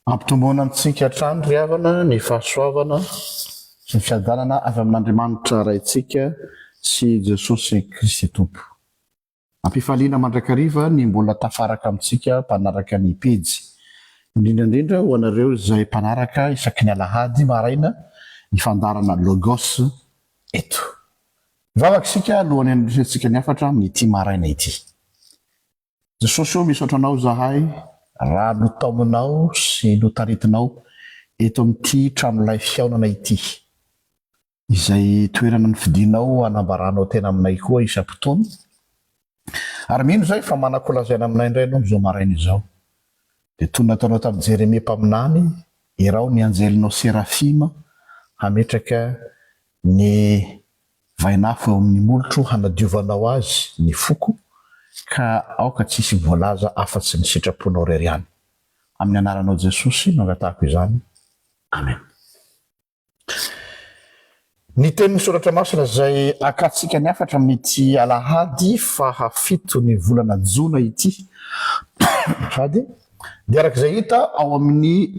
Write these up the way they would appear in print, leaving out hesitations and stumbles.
Ampitomboana amintsika hatrany ry havana ny fahasoavana sy ny fiadanana avy amin'Andriamanitra raintsika sy Jesosy Kristy Tompo. Ampifaliana mandrakariva ny mbola tafaraka amintsika mpanaraka ny pejy. Indrindrandrindra ho anareo izay mpanaraka isaky ny alahady maraina ny fandarana logos eto. Mivavaka isika alohan'ny androsentsika ny afatra amin'ity maraina ity. Jesosy io misaotra anao zahay raha notaominao sy notaritinao eto amin'ity tranolay fiaonana ity, izay toerana ny fidinao anambaranao tena aminay koa isam-potoana. Ary mino zay fa manakolazaina aminay indray ianao am'izao maraina izao. Dia toy nataonao tamin'ny Jeremia mpaminany, irao ny anjelinao serafima hametraka ny vainafo eo amin'ny molotro hanadiovanao azy ny foko, ka aoka tsisy voalaza afa-tsy ny sitraponao rery ihany. Amin'ny anaranao Jesosy mangatahako izany. Amen. Ny tenin'ny soratra masina izay akatsika ny afatra amin'ity alahady fahafito ny volana Jona ity sady dia arak'izay hita ao amin'ny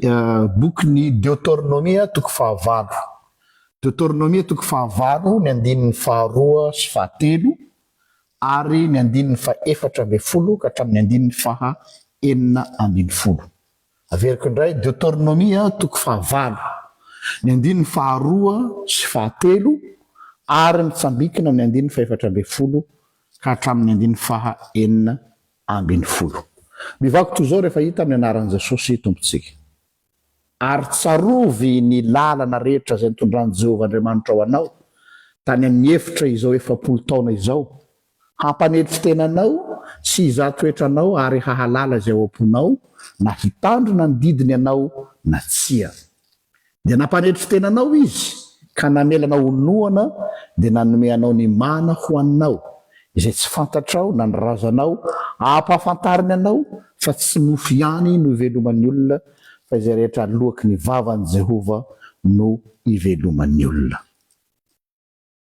bokyny Deutéronomia toko fahavalo. Deutéronomia toko fahavalo ny andinin'ny faharoa sy fahatelo ary ny andinin'ny fahaefatra ambin'ny folo ka hatramin'ny andinin'ny fahaenina ambin'ny folo. Averiko indray Deutéronomia toko fahavalo ny andinin'ny faharoa sy fahatelo ary mitsambikina ny andinin'ny fahaefatra ambin'ny folo ka hatramin'ny andinin'ny fahaenina ambin'ny folo. Mivako toy izao rehefa hita amin'ny anaran'i Jesosy tompontsika. Ary tsarovy ny lalana rehetra izay nitondran'i Jehovah Andriamanitra ho anao tany amin'ny efitra izao 70 taona izao, hampanetry tenanao sy hiza-toetranao ary hahalala izay ao am-ponao, na hitandrina ny didiny ianao na tsia. Dia nampanetry tenanao izy ka namelanao onoana dia nanome anao ny mana ho aninao izay tsy fantatrao na ny razanao ampahafantariny anao fa tsy mofo ihany no iveloman'ny olona fa izay rehetra loaky ny vavan'i Jehova no iveloman'ny olona.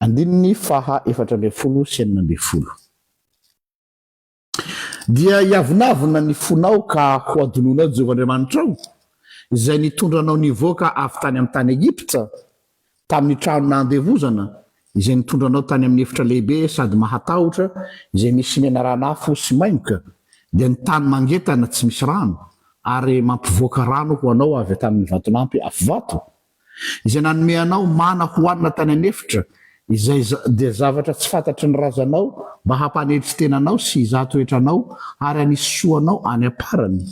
Andininy fahaefatra ambin'ny folo sy enina ambin'ny folo. Dia iavinavina ny fonao ka ho adononao Jehovah Andriamanitrao izay nitondranao nivoaka avy tany amin'ny tany Egipta tamin'ny trano nandevozana, izay nitondranao tany amin'ny efitra lehibe sady mahatahotra izay misy menarana sy maimoka, dia ny tany mangetana tsy misy rano ary mampivoaka rano ho anao avy tamin'ny vatolampy afo vato, izay nanome anao mana hoanina tany anefitra izay dia zavatra tsy fantatry ny razanao mba hampanetry tenanao sy hiza-toetranao ary anisy soanao any aparany.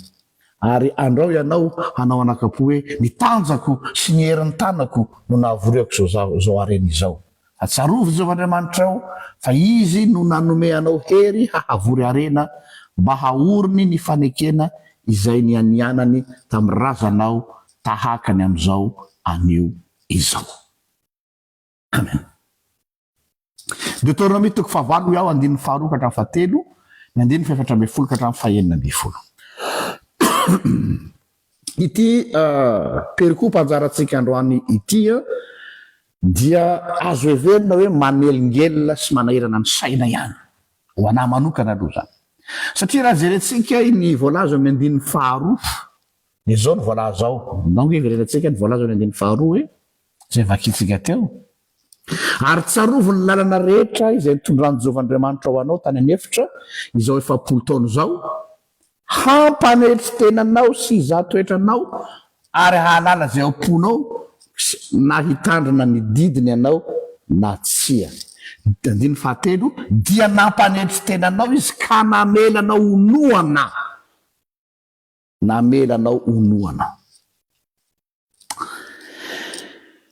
Ary andao ianao hanao anakapo hoe nitanjako sy ny herin'ny tanako no nahavoriako zao arena izao. Atsarovy Jehovah Andriamanitrao fa izy no nanome anao hery hahavory arena mba haoriny ny fanekena izay nianianany tamin'ny razanao tahakany amin'izao anio izao. Amen. Deutéronomie toko fahavalo iaho andinin'ny faharoa ka hatramin'ny fahatelo, ny andinin'ny fahaefatra ambin'ny folo ka hatramin'ny fahaenina ambin'ny folo. Ity perikopa anjarantsika androany ity dia azo heverina hoe manelingelina sy manahirana ny saina ihany ho anahy manokana aloha zany. Satria raha jerentsika ny voalaza amin'ny andinin'ny faharoa, ny zao ny voalaza ao nango heverenantsika ny voalaza amin'ny andinin'ny faharoa hoe zay vakitsika teo. Ary tsarovy ny lalana rehetra izay nitondran'i Jehovah Andriamanitra ho anao tany anefitra izao 70 taona izao, hampanetry tenanao sy hiza-toetranao ary hahalala izay ao am-ponao na hitandrina ny didiny ianao na tsia. Andininy fahatelo, dia nampanetry tenanao izy ka namelanao onoana. Namelanao onoana.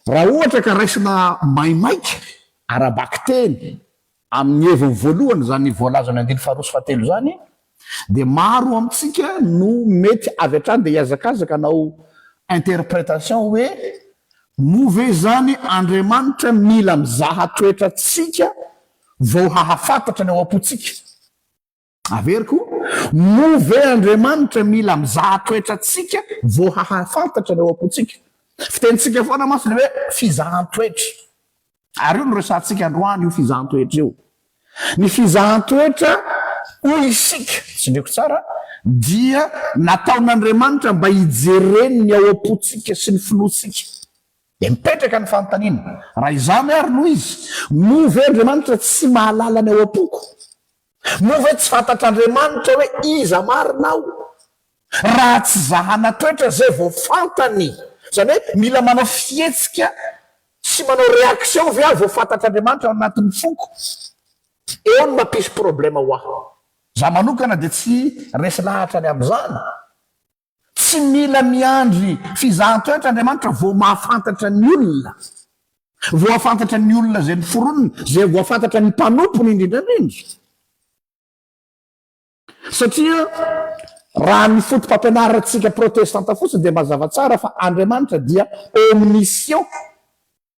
Raha ohatra ka raisina maimaika arabaky teny amin'ny heviny voalohany zany voalaza ny andiny faharoa sy fahatelo zany, dia maro amintsika no mety avy hatrany dia hiazakazaka anao interprétation hoe move zany Andriamanitra mila mizaha toetra tsika vao hahafantatra ny ao am-pontsika. Averiko, move Andriamanitra mila mizaha toetra tsika vao hahafantatra ny ao am-pontsika. Fitenitsika foana masina hoe fizahan-toetra. Ary io no resantsika androany io fizahan-toetra io. Ny fizahan-toetra hoy isika, tsy ndreko tsara, dia nataon'Andriamanitra mba hijereny ny ao am-potsika sy ny filoatsika de mipetraka ny fanontaniana raha izany ary noho izy move Andriamanitra tsy mahalala ny ao am-poko move tsy fantatr'Andriamanitra hoe iza marinao raha tsy zahana toetra zay vao fantany zany hoe mila manao fietsika sy manao réaction ve vao fantatr'Andriamanitra ao anatin'ny foko eo no mampisy problema ho aho za manokana de tsy resy lahatra ny am'izany tsy mila miandry fizahan-toetra Andriamanitra vao mahafantatra ny olona vao afantatra ny olona zay ny foronina zay vao afantatra ny mpanompony indrindrandrindra satria raha ny fotom-pampianaratsika protestanta fotsiny de mazava tsara fa Andriamanitra dia omniscient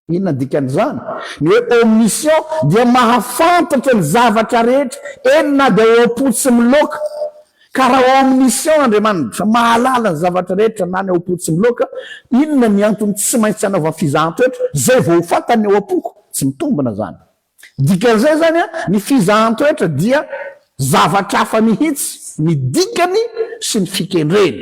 inona dikan'izany ny hoe omniscient dia mahafantatra ny zavatra rehetra enina de ao-potsy miloka ka raha omniscient Andriamanitra mahalala ny zavatra rehetra na ny ao-potsy miloka inona ny antony tsy maintsy anaova fizahan-toetra zay vao fantany ao am-poko tsy mitombona zany dikan'izay zany a ny fizahan-toetra dia zavatra hafa mihitsy ny dikany sy ny fikendreny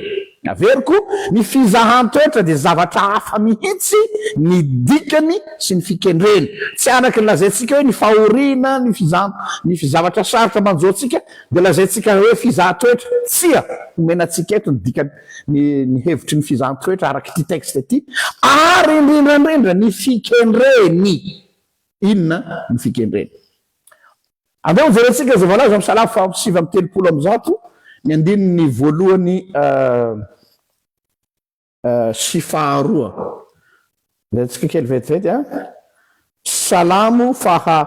averiko ny fizahan-toetra de zavatra hafa mihitsy ny dikany sy ny fikendreny tsy anaky lazaintsika hoe ny fahoriana ny fizavatra sarotra manjoatsika de lazaintsika hoe fizahan-toetra tsia omenatsika eto ny dikany ny hevitry ny fizahan-toetra araky ty texte ty ary indrindrandrindra ny fikendreny inona ny fikendreny andeo mijerentsika zay valaza amsalafy fa 7:30 ny andininy voalohany sy faharoa zatsika kely vetivety a salamo faha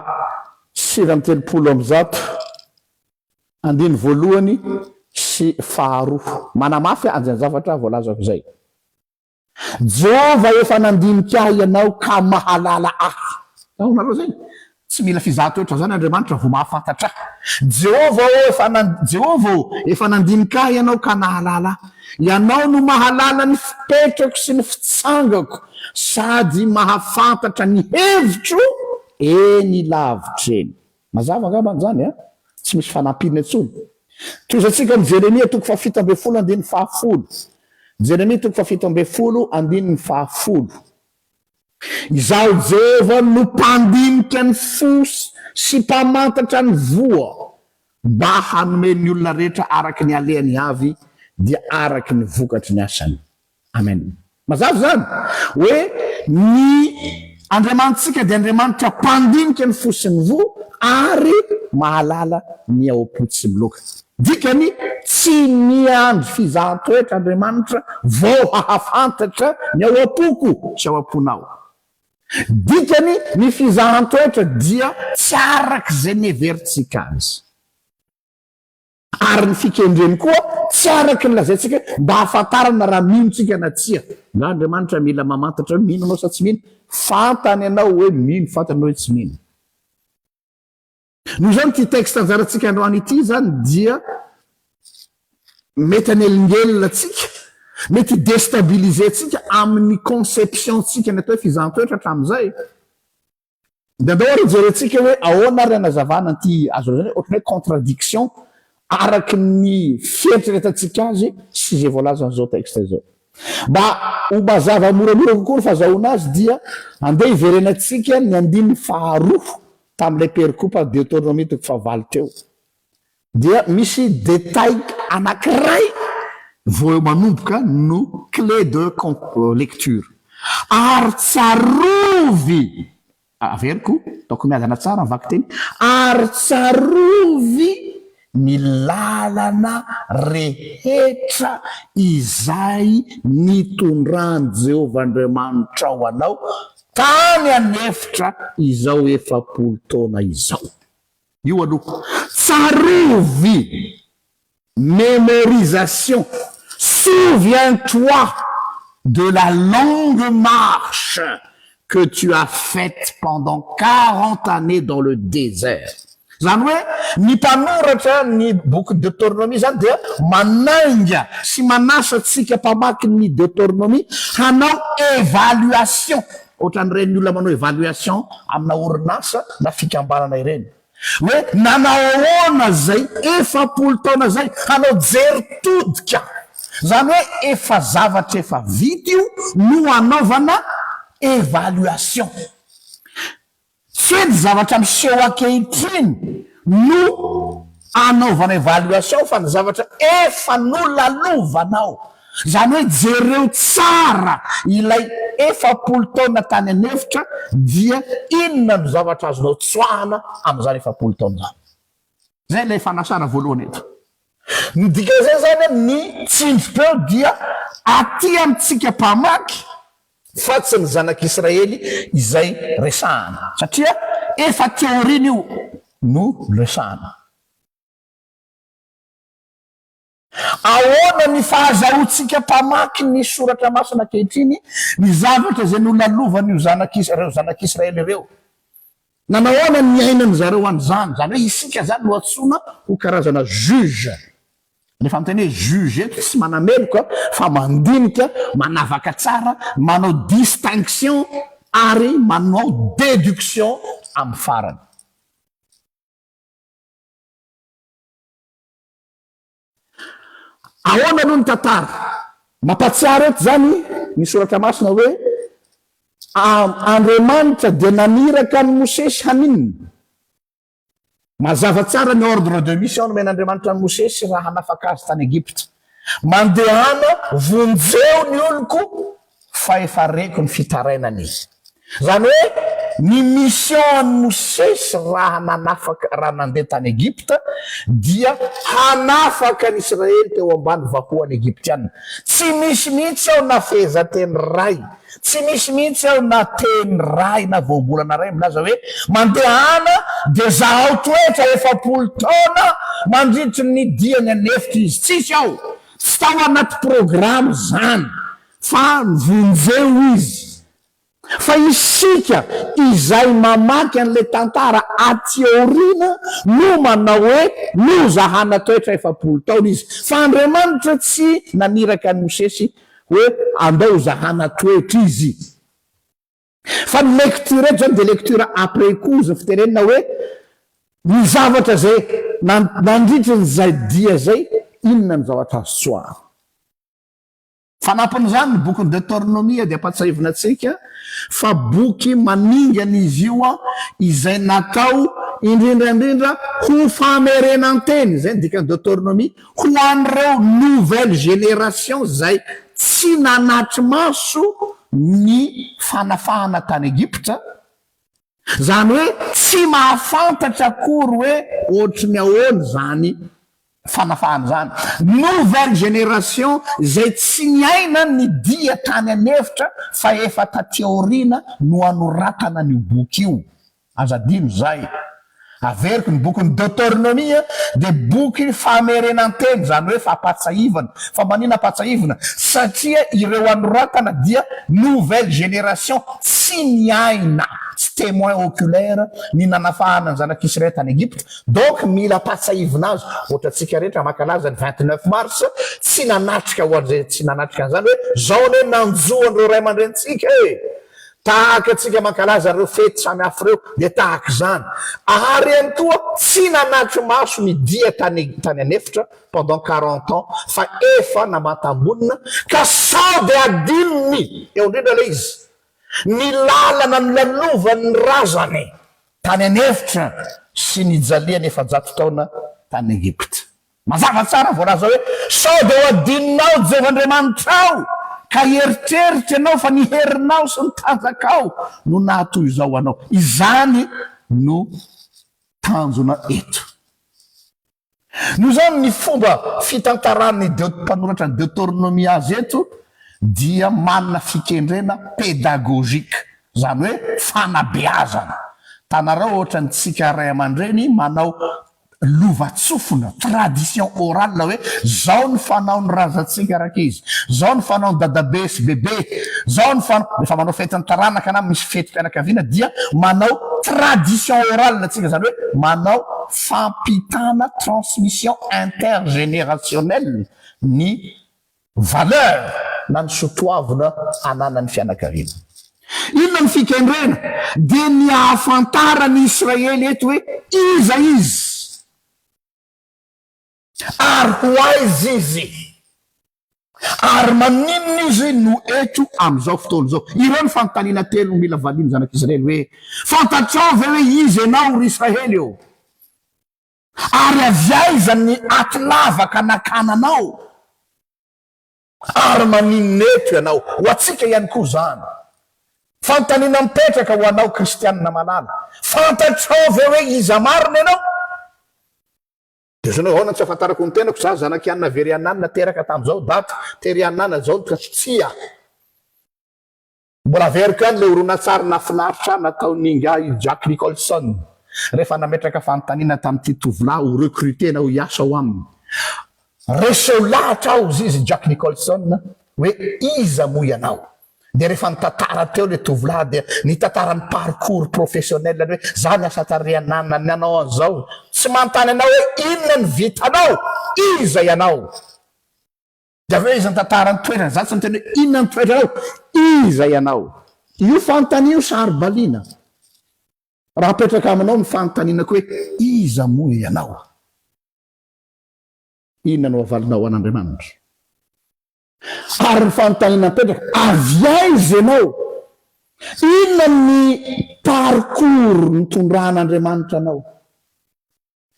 7:30 andiny voalohany sy faharoa manamafy anjany zavatra voalazako zay Jehova efa nandinika ianao ka mahalala aonareo zay tsy mila fizahan-toetra zany Andriamanitra vao mahafantatra Jehova efa nandinika ianao ka nahalala ianao no mahalala ny fipetrako sy ny fitsangako sady mahafantatra ny hevitro eny lavitra eny mazava angamba zany a tsy misy fanampina etsony tozatsika am Jeremia 7:10 andiny fahafolo Jeremia 7:10 andiny fahafolo izaho Jehova no mpandinika ny fosy sy mpamantatra ny voa mba hanome ny olona rehetra araky ny alehany avy dia araky ny vokatry ny asany amen mazava zany hoe ny Andriamanitsika de Andriamanitra mpandinika ny fosy ny voa ary mahalala ny ao am-potsy miloka dikany tsy miandry fizahan-toetra Andriamanitra vao hahafantatra ny ao am-poko sy ao am-ponao dikany ny fizahan-toetra dia tsy araky zay neveritsika azy ary ny fikendreny koa tsy araky ny lazaitsika mba hafantarana raha minotsika natsia nga Andriamanitra mila mamantatra hoe mino anao sa tsy mino fantany anao hoe mino fantany anao hoe tsy mino noho zany ty texte anjaratsika androany ity zany dia mety anelingely tsika mety déstabiliser tsika amin'ny conception tsika ny atao hoe fizahan-toetra hatram'izay de andao ary jerentsika hoe ahoana ary anazavana ty azo zany ohatrany hoe contradiction araky ny fieritreretantsika azy sy zay voalaza an'izao texte zao mba ho mazava moramora kokoa ny fahazahoana azy dia andeha iverenatsika ny andiny faharoa tam'ilay perikopa Deutéronomie 9 teo dia misy détail anankiray vao manomboka no clé de lecture ary tsarovy averiko taoko miadana tsara mivaky teny ary tsarovy ny lalana rehetra izay nitondrany Jehova Andriamanitra ho anao tany anefitra izao 7 taona izao io aloha tsarovy mémorisation souviens-toi de la longue marche que tu as faite pendant 40 années dans le désert zany hoe ny mpanoratra ny boky Deutéronomie zany dia manainga sy manasa tsika mpamaky ny Deutéronomie hanao évaluation ohatran'ireny olona manao évaluation amina orinasa na fikambanana ireny hoe nanao ahoana zay efapolo taona zay hanao jery todika zany hoe efa zavatra efa vita io no anaovana évaluation tsy hoe zavatra miseho ankehitriny no anaovana évaluation fa ny zavatra efa nolalovanao zany hoe jereo tsara ilay efapolo taona tany anefitra dia inona no zavatra azonao tsoahana am'izany efapolo taona zany zay lay fanasana voalohany eto midika zay zany ny tsindripeo dia aty amitsika mpamaky fa tsy ny zanak'Israely izay resahana satria efa teoriny io no resahana ahoana ny fahazahotsika mpamaky ny soratra masina kehitriny ny zavatra zay nolalovany io zanak'Israely ireo nanahoana ny ainany zareo an'izany zany hoe isika zany no atsoina ho karazana juge rehefa miteny hoe juge eto tsy manameloka fa mandinika manavaka tsara manao distinction ary manao déduction amin'ny farany ahoana aloha ny tantara mampatsiaro eto zany ny soratra masina hoe Andriamanitra dia naniraka ny Mosesy haninona mazava tsara ny ordre de mission nomen'Andriamanitra ny Mosesy raha hanafaka azy tany Egypte mandehana vonjeo ny oloko fa efa reko ny fitarainany izy zany hoe ny mission ny Mosesy raha nanafaka raha nandeha tany Egypte dia hanafaka ny Israely teo ambany vahoany Egyptiana tsy misy mihitsy ao na fehezanteny ray tsy misy mihitsy ao na teny ray na voambolana ray milaza hoe mandehana dia zaho toetra efapolo taona mandritry ny diany anefitra izy tsisy ao tsy tao anaty programy zany fa vonjeo izy fa isika izay mamaky an'le tantara ateorina no manao hoe no zahana toetra efapolo taona izy fa Andriamanitra tsy naniraka ny Mosesy hoe andao zahana toetra izy fa ny lecture eto zany de lecture après coup za fiterenina hoe ny zavatra zay nandritry ny zay dia zay inona ny zavatra azo tsoara fanampin'izany ny boky ny Deutéronomie dia ampatsahivina atsika fa boky maningana izy io a izay natao indrindrandrindra ho famerenanteny zay ny dikany Deutéronomie ho an'ireo nouvelle génération zay tsy nanatry maso ny fanafahana tany Egypta zany hoe tsy mahafantatra akory hoe ohatry ny ahoany zany fanafahana zany nouvelle génération zay tsy niaina ny dia tany anefitra fa efa tateorina no anoratana ny boky io azadino zay averiko ny boky ny Deutéronomie de boky famerenanteny zany hoe fahapatsahivana fa manina patsahivana satria ireo anoratana dia nouvelle génération tsy niaina tsy témoin oculaire ny nanafahana ny zanak'Israely tany Egypte donc mila patsahivina azy ohatratsika rehetra makalaza ny 29 mars tsy nanatrika hoan'zay tsy nanatrika an'izany hoe zao ne nanjoan'ireo ray aman-drenitsika tahaka atsika mankalaza reo fety samy hafa reo de tahaka zany ary any koa tsy nanatry maso ny dia tany anefitra pendant 40 ans fa efa namatam-bonina ka sao de adinony eo indrindra le izy ny lalana ny lalovany razany tany anefitra sy nijaliany efa-jato taona tany Egypte mazava tsara voalaza hoe sao de ho adininao Jehovandriamanitrao ka eritreritra ianao fa ny herinao sy ny tanjakao no nahatoy izao anao izany no tanjona eto no zany ny fomba fitantaran'ny mpanoratra ny Deutéronomie azy eto dia manana fikendrena pédagogique zany hoe fanabeazana tanareo ohatra ny tsika ray aman-dreny manao lovatsofona tradition orale hoe zao ny fanao ny razantsika raka izy zao ny fanao ny dadabe sy bebe zao ny rehefa manao fetiny taranaka na misy fety fianakaviana dia manao tradition orale tsika zany hoe manao fampitana transmission intergénérationnelle ny valeur na ny sotoavina ananan'ny fianakaviana inona ny fikendrena dia ny ahafantarany Israely eto hoe iza izy ary ho aiza izy ary maninona izy no eto am'izao fotoana zao. Ireo ny fanontaniana telo mila valiny zanak'Israely hoe fantatrao ve hoe izy ianao ry Israely eo ary avy aiza ny aty lavaka nakananao ary maninona eto ianao. Ho atsika ihany koa zany fanontaniana mipetraka ho anao kristianina malala. Fantatrao ve hoe iza marina ianao? Dia zanao ahoana tsy afantarako ny tenako za zanakianina Verianana teraka tamin'izao daty Terianana zao tsia mbola veriko any le horonan-tsary nafinaritra nataon'inga Jack Nicholson rehefa nametraka fanontaniana tamin'ity tovolahy ho recruté na ho hiasa ao aminy. Reseo lahatra ao izy Jack Nicholson hoe iza mo ianao. Dia rehefa nitantara teo le tovolahy dia nitantara ny parcours professionnel hoe za niasa Terianana nanao an'izao. Tsy manontany anao hoe inona ny vitanao, iza ianao. Dia aveo izy nitantara ny toerana, za tsy niteny hoe inona ny toeranao, iza ianao. Io fanontaniana sary baliana. Raha petraka aminao ny fanontaniana koa hoe iza mo ianao. Inona no avalinao an'Andriamanitra. Ary ny fanontaniana petraka avy aiza ianao. Inona ny parcours nitondran'Andriamanitra anao.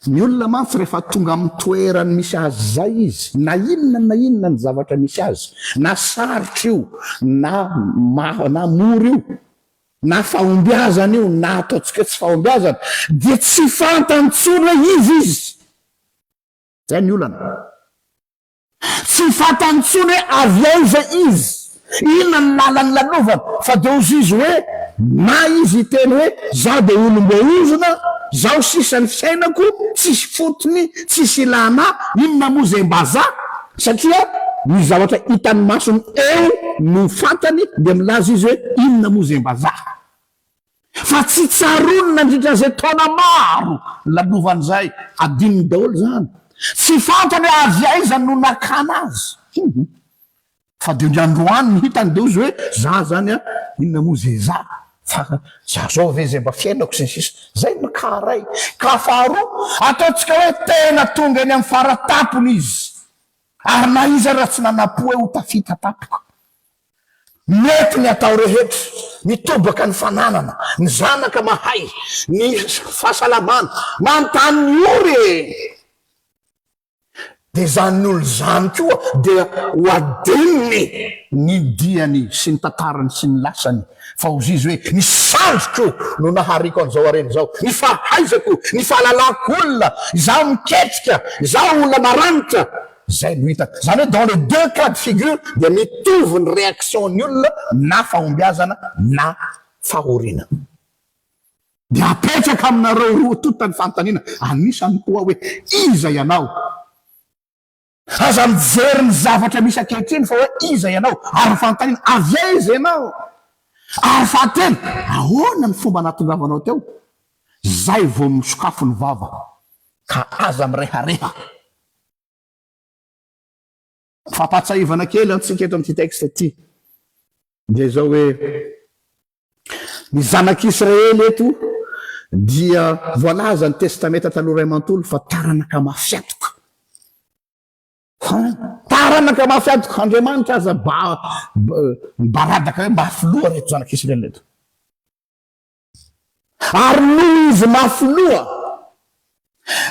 Ny olona mantsy rehefa tonga amin'ny toerany misy azy zay izy na inona ny zavatra misy azy na saritra io na mora io na fahombiazana io na ataontsika tsy fahombiazana dia tsy fantantsona izy zay ny olana. Tsy fantantsona hoe avy aiza izy, inona ny lalany lalovana, fa dia ozy izy hoe na izy teny hoe za dia olom-beozona, zaho sisany fiainako, tsisy fotony, tsisy ilana, inona moa zay mbaza, satria ny zavatra hitany masony eo no fantany dia milaza izy hoe inona moa zay mbaza. Fa tsy tsaroany nandritra zay taona maro lalovan'izay adininy daholo zany. Tsy fantany avy aiza no nakana azy. Fa dia ny androany hitany dia ozy hoe za zany inona moa zay za. Fa za zao ve zay mba fiainako sy ny sisa zay mikaray. Ka faharoa ataontsika hoe tena tonga eny amin'ny faratapony izy ary na iza raha tsy nanapoe ho tafita tapika. Mety ny atao rehetra, mitobaka ny fananana, ny zanaka mahay, ny fahasalamana, manontany ny ory. Dia zany olo zany koa dia ho adininy ny diany sy ny tantarany sy ny lasany. Fa ozy izy hoe ny sandriko no nahariko an'izao areny zao, ny fahaizako, ny fahalalako olona, izaho miketrika, izaho olona maranitra. Zay no hita. Zany hoe dans les deux cas de figure dia mitovy ny réaction ny olona na fahombiazana na fahoriana. Dia apetraka aminareo roa totany fanontaniana anisany koa hoe iza ianao. Aza mijery ny zavatra misy ankehitriny fa hoe iza ianao ary fanontaniana avy aiza ianao. Ary fahatelo ahoana ny fomba nahatongavanao teo. Zay vao misokafo ny vava ka aza mirehareha. Fampatsahivana kely antsika eto amin'ity texte ity dia zao hoe ny zanak'Israely eto dia voalaza ny testameta taloha ray amantolo fa taranaka mafiatoka. Taranaka mafiatoka Andriamanitra aza baradaka hoe mafoloha reto zanak'Israely eto. Ary noho izy mafoloha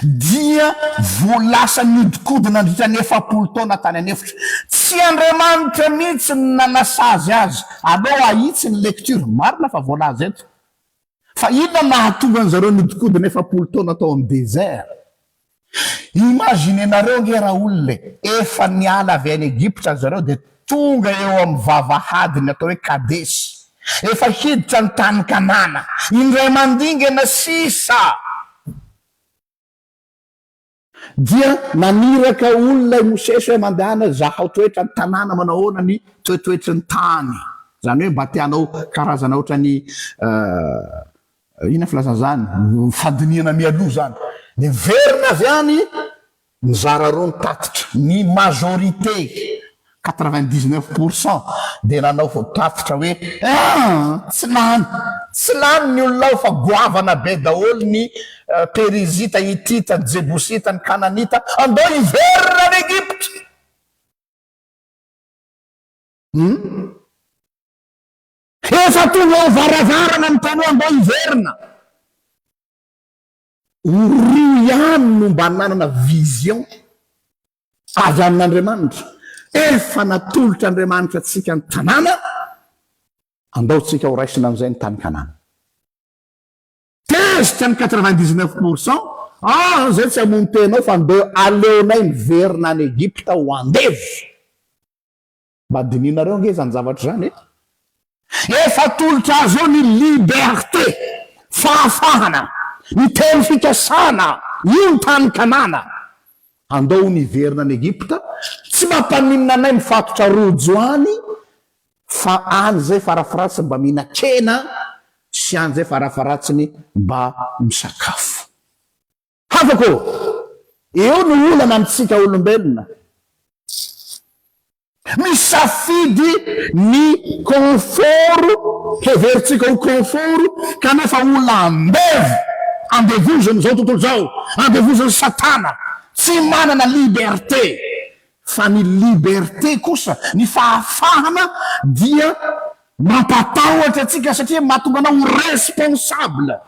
dia voalasa nodikodina nandritra ny 7 taona tany anefitra. Tsy Andriamanitra mihitsy nanasazy azy aleo ahitsy ny lecture marina fa voalaza eto. Fa inona nahatonga an'zareo nodikodina 7 taona tao amin'ny désert. Imaginenareo nge raha olona efa niala avy any Egypta zareo dia tonga eo amin'ny vavahadiny atao hoe Kadesy, efa hiditra ny tany Kanana, indray mandingana sisa. Dia naniraka olona i Mosesy hoe mandehana zaho toetra ny tanàna manahoana ny toetoetry ny tany. Zany hoe mba tianao karazana ohatra ny ina filazana zany fadiniana mialoha zany. Ny verina avy any ny zara roa ny tatitra ny majorité 99% de nanao voatafitra hoe tsy lany ny olonao fa goavana be daholo ny perizita, hitita, ny jebosita, ny kananita andao iverina ny Egypte. Efa tonga ao varavarana ny tano andao iverina. Oro ihany no mba nanana vision avy amin'Andriamanitra. Efa natolotra Andriamanitra atsika ny tanàna, andao tsika ho raisina amin'izay ny tany Kanana. Tezitra ny 99%, zay tsy hamono tenao fa andeo aleonay miverina any Egypta ho andevo. Mba dininareo nge zany zavatra zany e. Efa tolotra azy eo ny liberté, fahafahana, ny teny fikasana, io ny tany Kanana. Andao ny verina any Egypta, tsy mampaninona anay mifatotra rojo any, fa any zay farafaratsiny mba mihinan-kena, sy any zay farafaratsiny mba misakafo. Hafako, eo no olana amintsika olombelona. Misafidy ny confort, heveritsika ho confort, kanefa olona ambevo, andevozany zao tontolo zao, andevozany Satana, tsy manana liberté. Fa ny liberté kosa, ny fahafahana dia mampatahotra atsika satria mahatonga anao responsable.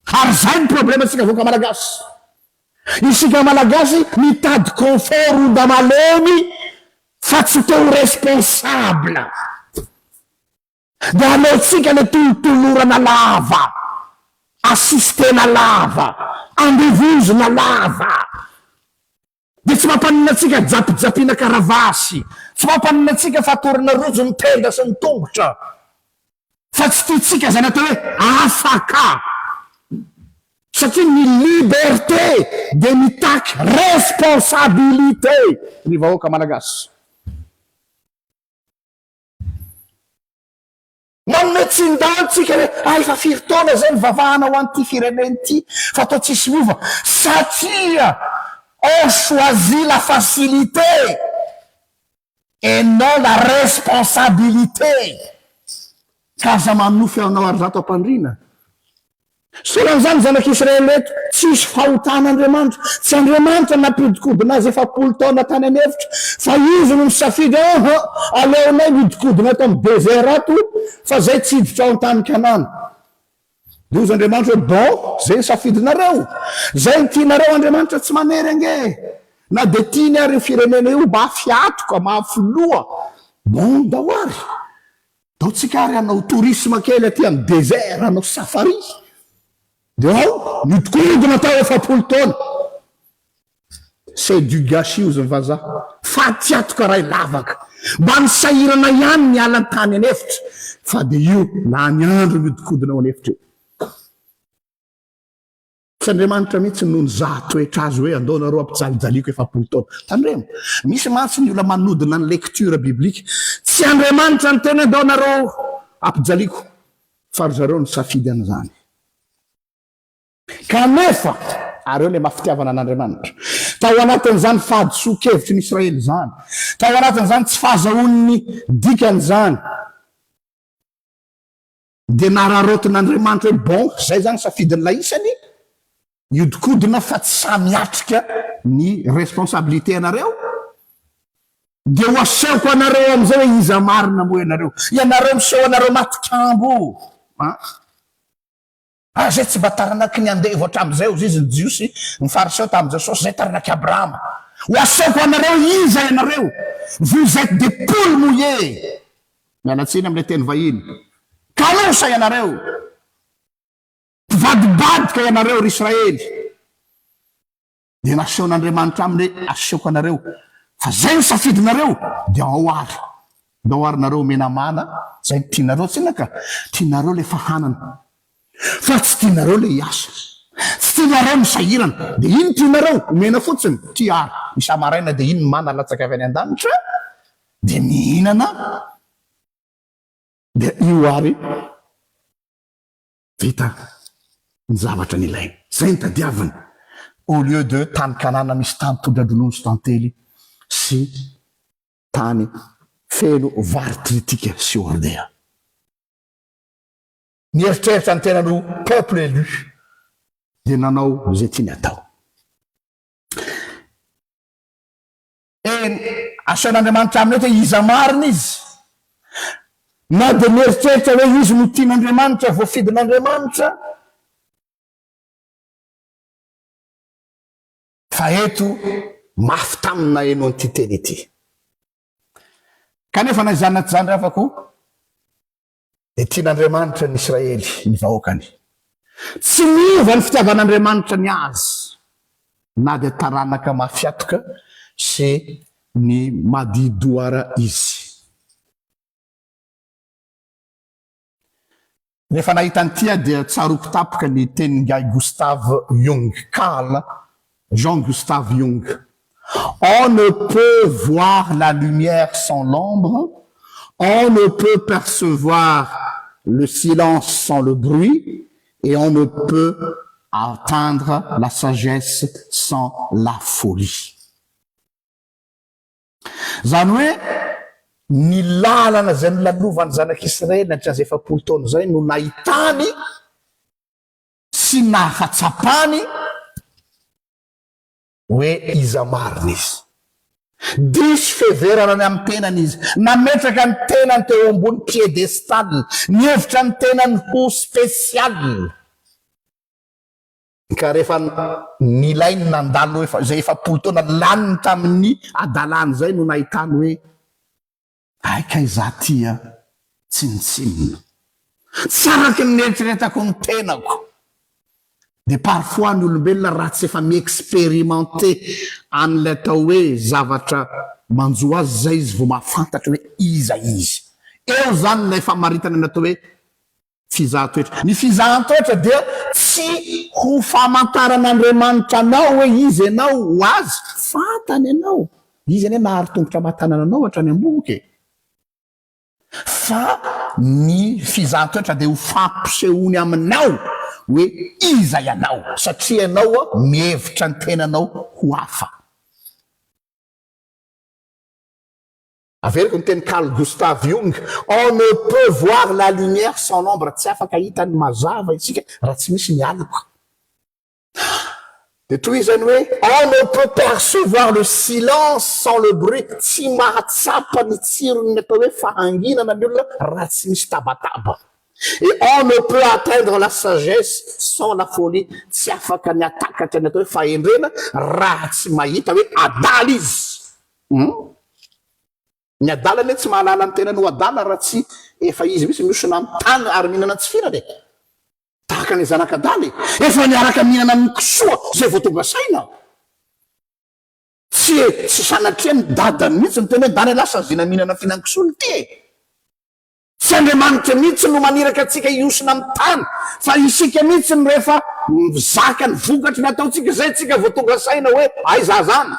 Ary zay ny problème atsika voaka malagasy. Isika malagasy mitady confort onda malemy fa tsy teo responsable. Da aleotsika le tolotolorana lava, assistena lava, andevozona lava. De tsy mampaninatsika japijapina karavasy, tsy mampaninatsika fatorana rojo ny tenda sy ny tongotra, fa tsy tiatsika zany atao hoe afaka. Satria ny liberté de mitaky responsabilité ny vahoaka malagasy. Manome tsindantsika hoe efa firy taona zay mivavahana ho an'ity fireneny ity, fa atao tsisy miova satria on choisit la facilité et non la responsabilité. Kaza manofy anao ary zato ampandrina. Soran'izany zanak'Israely eto, tsisy fahotan'Andriamanitra. Tsy Andriamanitra nampodikodina azy 7 taona tany an'efitra, fa izy no misafidy aleonay modikodina ato amin'ny désert ato, fa zay tsy hiditra ao an-tany Kanana. De ozy Andriamanitra hoe bon, zay ny safidinareo, zay ny tianareo Andriamanitra tsy manery ange, na de tiany ary io firenena io mba afiatoka, mahafoloa. Bon, dahoary, dao tsika ary anao tourisme kely aty amin'ny désert, anao safari. De ao, modikodina tao 7 taona. C'est du gâchis ozy ny vazaha. Fatiatoka ray lavaka. Mba nisahirana ihany ny ala tany an'efitra. Fa de io, na ny andro modikodina ao an'efitra io. Tsy Andriamanitra mihitsy noho ny zahatoetra azy hoe andaonareo ampijalijaliko 7 taona. Tandremo, misy mantsy ny olona manodina ny lecture biblique. Tsy Andriamanitra ny tena andaonareo ampijaliko, fa ry zareo ny safidy an'izany. Kanefa, areo le mafitiavana an'Andriamanitra. Tao anatin'izany fahadiso-kevitry ny Israely zany. Tao anatin'izany tsy fahazahoan'ny dikany zany. De nararotin'Andriamanitra hoe bon, zay zany safidin'ilay isany, iodikodina fa tsy samiatrika ny responsabilité anareo. De ho asehoko anareo am'izay hoe iza marina moa ianareo. Ianareo miseho anareo matikambo. Zay tsy mba taranaky ny andevo hatramin'izay ozy izy ny jiosy ny fariseo tamin'izay sosy zay taranaky Abrahama. Ho asehoko anareo iza ianareo. Vous êtes des poules mouillées. Mialatsiny amin'ilay teny vahiny. Kalosa ianareo. Vadibadika ianareo ry Israely. De nasehon'Andriamanitra aminy asehoko anareo. Fa zay ny safidinareo, de ahoary. Da ahoarynareo menamana, zay ny tianareo tsinaka. Tianareo le fahanana. Fa tsy tianareo le iasa. Tsy tianareo misahirana. De ino tianareo? Mena fotsiny, tiary. Isamaraina de ino mana latsaka avy any an-danitra? De mihinana. De io ary vita ny zavatra ny ilaina. Zay ny tadiavina. Au lieu de tany Kanana misy tany tondra dronono sy tantely sy tany feno vary kritika sy ordea. Nieritreritra ny tenano peuple élu dia nanao zay tiany atao. Asain'Andriamanitra aminy hoe iza marina izy na dia mieritreritra hoe izy no tian'Andriamanitra voafidin'Andriamanitra, fa eto mafy tamina eno an'ity teny ity. Kanefa na izany naty zany rafako dia tian'Andriamanitra ny Israely ny vahoakany. Tsy miova ny fitiavan'Andriamanitra ny azy na dia taranaka mafiatoka sy ny madidoara izy. Rehefa nahita nytia dia tsaroako tapoka ny tenin'ny Guy Gustave Jung, Carl Jean Gustave Jung. On ne peut voir la lumière sans l'ombre, on ne peut percevoir le silence sans le bruit, et on ne peut atteindre la sagesse sans la folie. Zany hoe ny lalana zay nolalovany zanak'Israely natran'izay 7 taona zay no nahitany sy nahatsapany hoe iza marina izy. Diso feverana ny amin'ny tenany izy, nametraka ny tenany teo ambony piedestal, nihevitra ny tenany ho spesial. Ka rehefa nilainy nandalo zay 7 taona laniny tamin'ny adalany zay no nahitany hoe aika iza tia tsinitsinina, tsaraky ny eritreretako ny tenako. Dia parfois ny olombelona raha tsy efa miexpérimenté an'ilay atao hoe zavatra manjo azy zay izy vao mahafantatra hoe iza izy. Eo zany na efa maritana ny atao hoe fizahan-toetra. Ny fizahan-toetra dia tsy ho famantaran'Andriamanitra anao hoe izy ianao ho azy, fantany ianao. Izy ane nahary tongotra mahatanana anao hatrany am-boky. Fa ny fizahan-toetra dia ho fampisehoany aminao hoe iza ianao, satria ianao mihevitra ny tenanao ho hafa. Averiko ny teny Carl Gustave Jung, on ne peut voir la lumière sans l'ombre, tsy afaka hitany mazava isika raha tsy misy ny alina. Dia toy izany hoe on ne peut percevoir le silence sans le bruit, tsy mahatsapa ny tsirony atao hoe fahanginana ny olona raha tsy misy tabataba. Et on ne peut atteindre la sagesse sans la folie, tsy afaka ny atakatra ny atao hoe fahendrena raha tsy mahita hoe adala izy. Ny adala ane tsy mahalala ny tena no adala raha tsy efa izy misy miosona amin'ny tany ary mihinana tsy firany. Tahaka ny zanak'adaly efa niaraka mihinana amin'ny kisoa zay vao tonga saina. Tsy sanatria ny dadany mihitsy ny tena hoe dany lasa zina mihinana fihinan-kisoa ny ty. Tsy Andriamanitra mihitsy no maniraka atsika iosina amin'ny tany, fa isika mihitsy ny rehefa zaka ny vokatry ny ataotsika zay tsika vao tonga saina hoe aiza zany.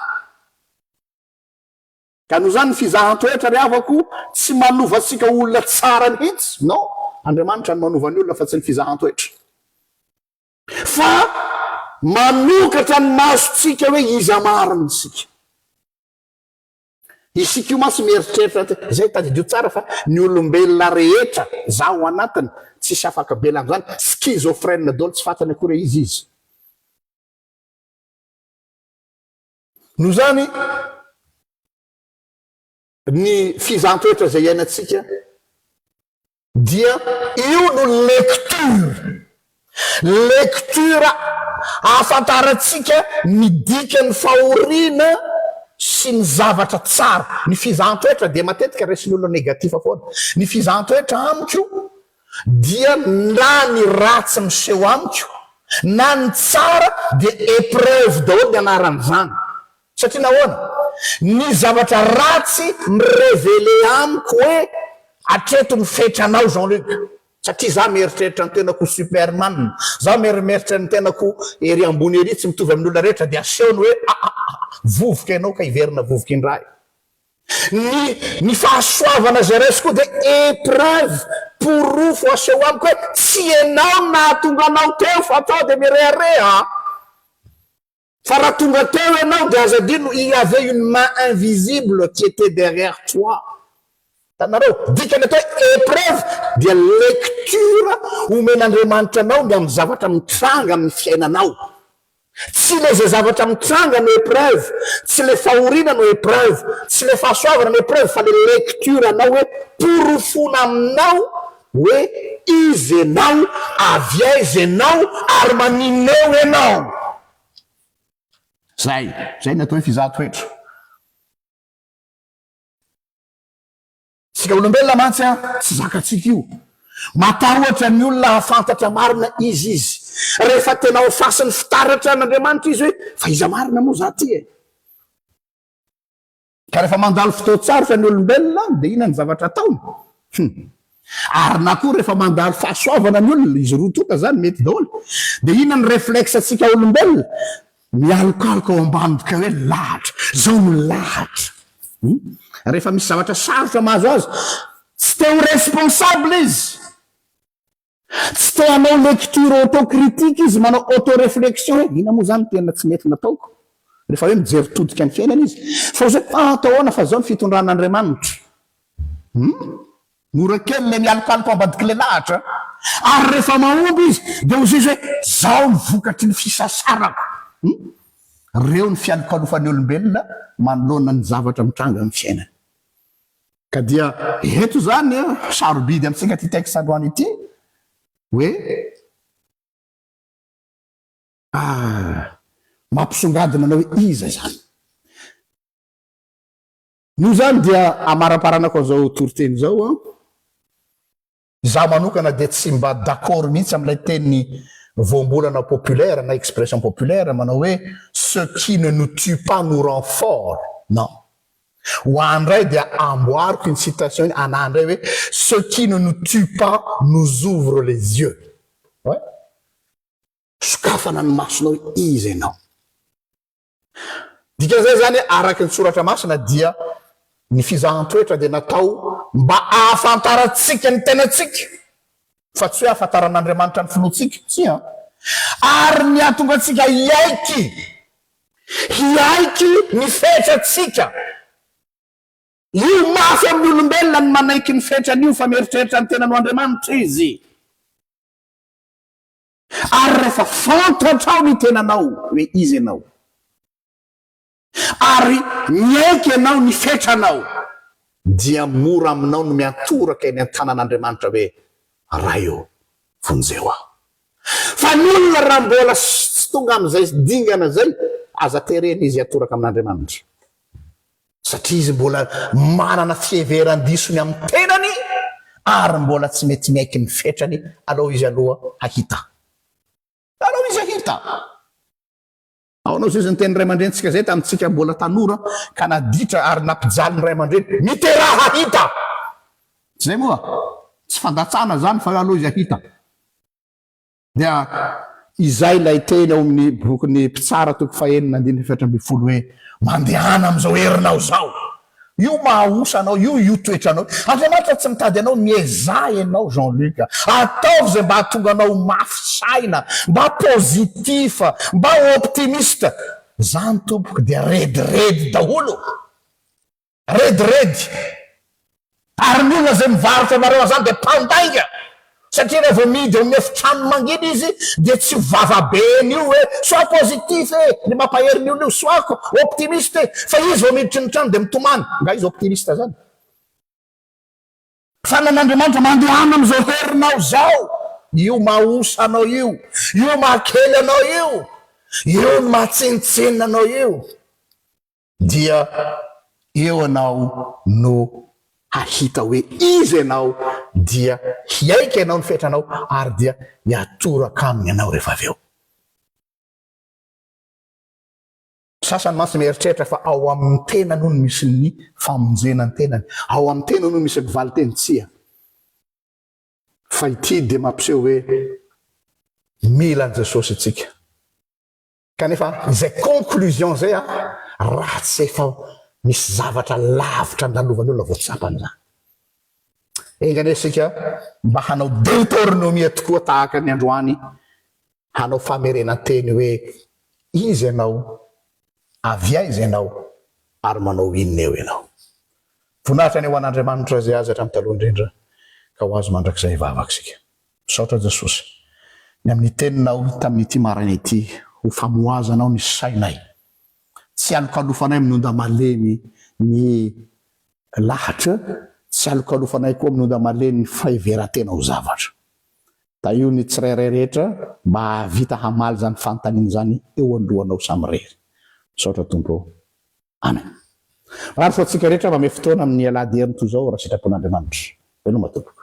Ka noho zany ny fizahan-toetra ry havako tsy manova atsika olona tsara mihitsy, non, Andriamanitra ny manova ny olona fa tsy ny fizahan-toetra. Fa manokatra ny masotsika hoe iza marina isika. Isika io masy mieritreritra zay tadidio tsara fa ny olombelona rehetra zaho anatiny tsisy afaka bela am'izany, schizophrène dolo tsy fantany akory izy. Noho zany ny fizahan-toetra zay iainantsika dia io no lecture ahafantaratsika ny dikany fahoriana sy ny zavatra tsara. Ny fizahan-toetra dia matetika resin'olona negativa foana. Ny fizahan-toetra amiko dia na ny ratsy miseho amiko na ny tsara dia épreuve daholo ny anaran'izany. Satria nahoana ny zavatra ratsy mirevele amiko hoe atreto ny fetranao Jean-Luc, satria za mieritreritra ny tenako Superman, za mieritreritra ny tenako ery ambony ery tsy mitovy amin'olona rehetra dia asehony hoe vovoka ianao ka hiverina vovoka indray. Ny fahasoavana zay resiko dia épreuve porofo aseho amiko hoe tsy ianao nahatonga anao teo fa atao dia mirehareha. Fa raha tonga teo ianao de aza dino il y avait une main invisible qui était derrière toi. Tanareo dikany atao épreuve dia lecture omen'Andriamanitra anao ny amin'ny zavatra mitranga amin'ny fiainanao. Tsy le zay zavatra mitranga no épreuve, tsy le fahoriana no épreuve, tsy le fahasoavana no épreuve, fa le lecture anao hoe porofona aminao hoe izy ianao, avy aiza ianao ary manineo ianao. Zay ny atao hoe fizaha-toetra. Tsika olombelona mantsy tsy zakatsika io. Matahotra ny olona hafantatra marina izy. Rehefa tena ho fasin'ny fitaratra n'Andriamanitra izy hoe fa iza marina moa za ty e. Ka rehefa mandalo fotoan-tsarotra ny olombelona dia ina ny zavatra ataony. Ary na koa rehefa mandalo fahasoavana ny olona, izy roa zany mety daholo. Dia ina ny réflexe antsika olombelona? Mialokaloka ao ambaniboka hoe lahatra, zao no lahatra. Rehefa misy zavatra sarotra mahazo azy, tsy te ho responsable izy. Tsy te hanao lecture autocritique izy, manao auto-réflexion hoe ina moa zany tena tsy mety nataoko. Rehefa hoe mijery todika ny fiainana izy. Fa zay atao ahoana fa zao ny fitondran'Andriamanitra. Mora kely le mialokaloka ao ambadiky le lahatra. Ary rehefa mahomby izy, dia ho izy hoe zao ny vokatry ny fisasarako. Reo ny fialokalofan'ny olombelona manoloana ny zavatra mitranga amin'ny fiainana. Ka dia eto zany sarobidy amintsika ty texte androany ity hoe mampisongadina anao hoe iza zany. Io zany dia amaraparanako an'izao toriteny zao za manokana dia tsy mba d'accord mihitsy amin'ilay teny voambolana populaire na expression populaire manao hoe ce qui ne nous tue pas nous rend fort. Non. Ho andray dia amboariko une citation anandray hoe ce qui ne nous tue pas nous ouvre les yeux. Ouais. Sokafana ny masonao izy ianao. Dikan'izay zany araky ny soratra masina dia ny fizahan-toetra dia natao mba ahafantarantsika ny tenatsika. Fa tsy hoe ahafantaran'Andriamanitra ny finoantsika, tsy ary ny ahatonga antsika hiaiky ny fetratsika. Io mafy amin'ny olombelona ny manaiky ny fetran'io fa mieritreritra ny tena no Andriamanitra izy. Ary rehefa fantatra ao ny tenanao hoe izy ianao, ary miaiky ianao ny fetranao, dia mora aminao no miantoraka eny an-tanan'Andriamanitra hoe raha io vonjeo aho. Fa ny olona raha mbola tsy tonga amin'izay dingana zay, aza terena izy atoraka amin'Andriamanitra. Satria izy mbola manana fieveran-disony amin'ny tenany, ary mbola tsy mety miaiky ny fetrany, aloha izy aloha hahita. Aloha izy hahita. Ao anao zay ny teny ray aman-drenitsika zay tamintsika mbola tanora ka naditra ary nampijaly ny ray aman-dreny miteraha hahita. Tsy zay moa? Tsy fandatsana zany fa aloha izy hahita. Dia izay lay teny ao amin'ny bokin'ny mpitsara toko fahenina andininy efatra amby folo hoe mandehana amin'izao herinao zao. Io mahaosa anao, io toetranao. Andriamanitra tsy mitady anao miezah ianao Jean-Luc. Ataovy zay mba hahatonga anao mafy saina, mba pozitiva, mba optimiste. Zany tompoko dia redredy daholo. Redredy. Ary ny olona zay mivarotra nareo zany dia mpandainga. Satria rehefa vao midy amin'ny efitrano mangina izy dia tsy vavabeny io hoe soa positif ny mampaheriny io soako optimiste fa izy vao miditry ny trano dia mitomany nga izy optimiste zany. Fa nan'Andriamanitra mandehana amin'izao herinao zao, io mahosa anao io mahakely anao io mahatsenitsenina anao io, dia eo anao no hahita hoe izy ianao, dia hiaiky ianao ny fetranao ary dia hiatoraka aminy ianao rehefa avy eo. Sasany mantsy mieritreritra fa ao amin'ny tena no misy ny famonjena ny tenany, ao amin'ny tena no misy ny valiteny tsia. Fa ity dia mampiseho hoe mila an Jesosy itsika. Kanefa izay conclusion zay raha tsy efa misy zavatra lavitra andalovany olona voatsapany zany. Enganesika mba hanao deutéronomia tokoa tahaka ny androany, hanao famerenanteny hoe izy ianao avy aiza ianao ary manao inona eo ianao. Voninahitra ny ho an'Andriamanitra zay azy hatramin'ny taloha indrindra ka ho azo mandrakizay vavaka. Misaotra Jesosy ny amin'ny teninao tamin'ity marina ity ho famoazanao ny sainay, tsy alokalofanay minonda malemy ny lahatra, tsy alokalofanay koa minonda malemy ny faheveran-tena ho zavatra. Da io ny tsirairay rehetra mba havita hamaly zany fanontaniana zany eo alohanao samy rery. Misaotra Tompo. Amen. Ary fo atsika rehetra mba me fotoana amin'ny alahady heriny toy izao raha sitrapon'Andriamanitra. Veloma tompoko.